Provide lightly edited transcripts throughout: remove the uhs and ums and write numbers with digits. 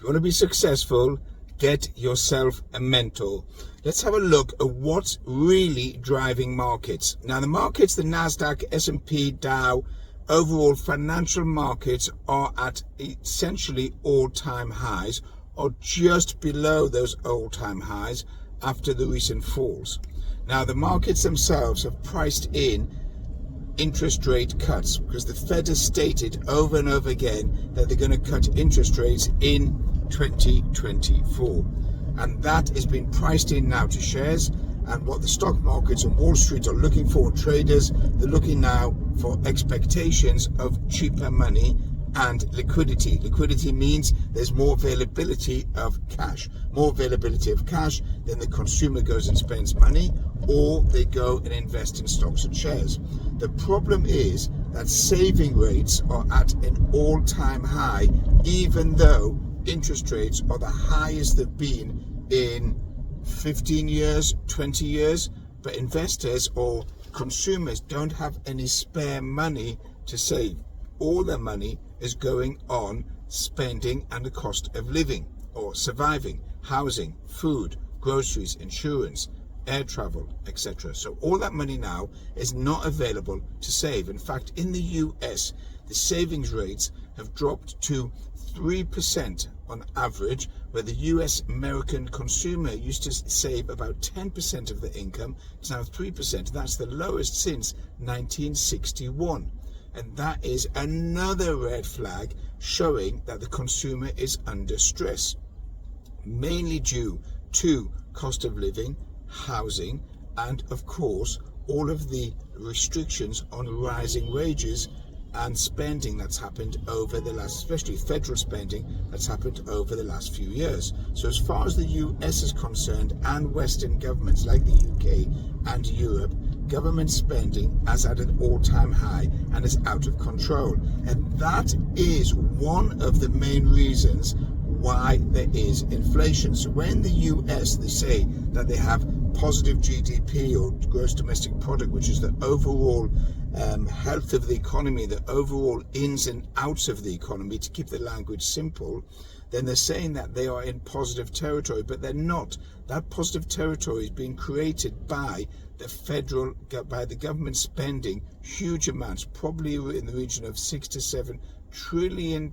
you want to be successful, get yourself a mentor. Let's have a look at what's really driving markets. Now, the markets, the Nasdaq, S&P, Dow, overall financial markets are at essentially all-time highs, or just below those all-time highs after the recent falls. Now, the markets themselves have priced in interest rate cuts because the Fed has stated over and over again that they're going to cut interest rates in 2024, and that has been priced in now to shares. And what the stock markets on Wall Street are looking for, traders, they're looking now for expectations of cheaper money and liquidity. Liquidity means there's more availability of cash. More availability of cash, then the consumer goes and spends money, or they go and invest in stocks and shares. The problem is that saving rates are at an all-time high, even though interest rates are the highest they've been in 15 years, 20 years, but investors or consumers don't have any spare money to save. All their money is going on spending and the cost of living or surviving, housing, food, groceries, insurance, air travel, etc. So all that money now is not available to save. In fact, in the US, the savings rates have dropped to 3% on average, where the US American consumer used to save about 10% of their income. It's now 3%. That's the lowest since 1961. And that is another red flag showing that the consumer is under stress, mainly due to cost of living, housing, and of course all of the restrictions on rising wages and spending that's happened over the last, especially federal spending that's happened over the last few years. So as far as the US is concerned, and Western governments like the UK and Europe, government spending is at an all-time high and is out of control. And that is one of the main reasons why there is inflation. So when the US, they say that they have positive GDP, or gross domestic product, which is the overall health of the economy, the overall ins and outs of the economy, to keep the language simple, then they're saying that they are in positive territory, but they're not. That positive territory is being created by the government spending huge amounts, probably in the region of $6 to $7 trillion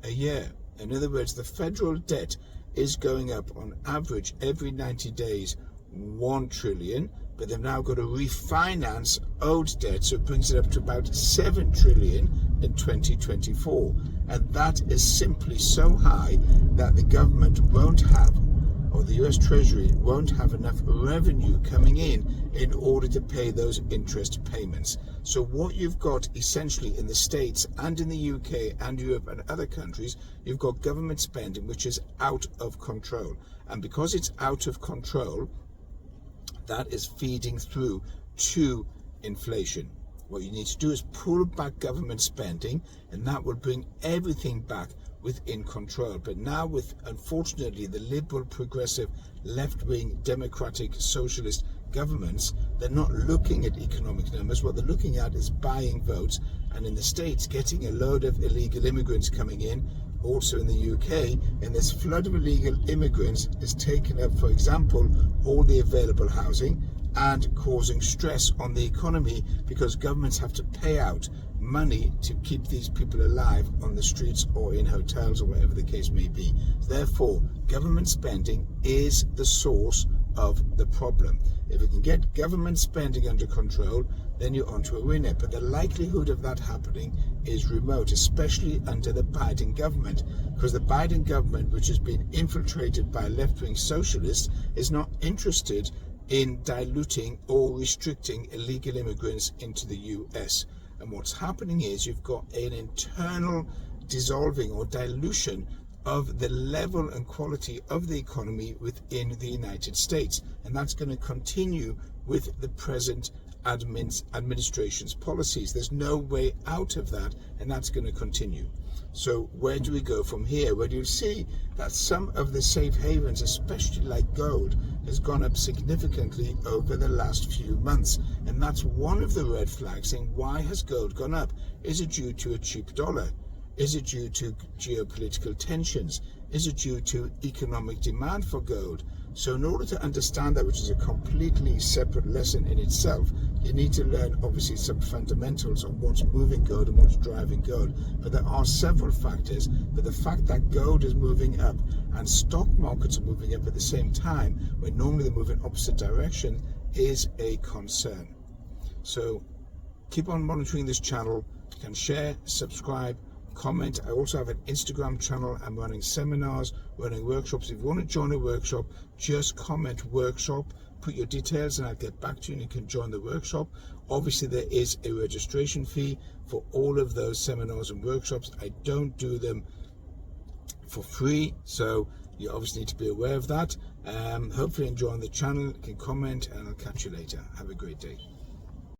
a year. In other words, the federal debt is going up on average every 90 days, 1 trillion, but they've now got to refinance owed debt, so it brings it up to about 7 trillion in 2024. And that is simply so high that the government won't have, or the US Treasury won't have enough revenue coming in order to pay those interest payments. So what you've got essentially in the States and in the UK and Europe and other countries, you've got government spending which is out of control. And because it's out of control, that is feeding through to inflation. What you need to do is pull back government spending, and that will bring everything back within control. But now with, unfortunately, the liberal, progressive, left-wing, democratic, socialist governments, they're not looking at economic numbers. What they're looking at is buying votes, and in the States, getting a load of illegal immigrants coming in. Also in the UK, and this flood of illegal immigrants has taken up, for example, all the available housing and causing stress on the economy, because governments have to pay out money to keep these people alive on the streets or in hotels or whatever the case may be. Therefore, government spending is the source of the problem. If we can get government spending under control, then you're onto a winner. But the likelihood of that happening is remote, especially under the Biden government, because the Biden government, which has been infiltrated by left-wing socialists, is not interested in diluting or restricting illegal immigrants into the US. And what's happening is you've got an internal dissolving or dilution of the level and quality of the economy within the United States. And that's going to continue with the present administration's policies. There's no way out of that, and that's going to continue. So where do we go from here? Well, you'll see that some of the safe havens, especially like gold, has gone up significantly over the last few months. And that's one of the red flags saying, why has gold gone up? Is it due to a cheap dollar? Is it due to geopolitical tensions? Is it due to economic demand for gold? So in order to understand that, which is a completely separate lesson in itself, you need to learn obviously some fundamentals on what's moving gold and what's driving gold. But there are several factors. But the fact that gold is moving up and stock markets are moving up at the same time, when normally they move in opposite direction, is a concern. So keep on monitoring this channel. You can share, subscribe, comment. I also have an Instagram channel. I'm running seminars, running workshops. If you want to join a workshop, just comment workshop, put your details, and I'll get back to you and you can join the workshop. Obviously there is a registration fee for all of those seminars and workshops. I don't do them for free, so you obviously need to be aware of that. Hopefully enjoying the channel. You can comment, and I'll catch you later. Have a great day.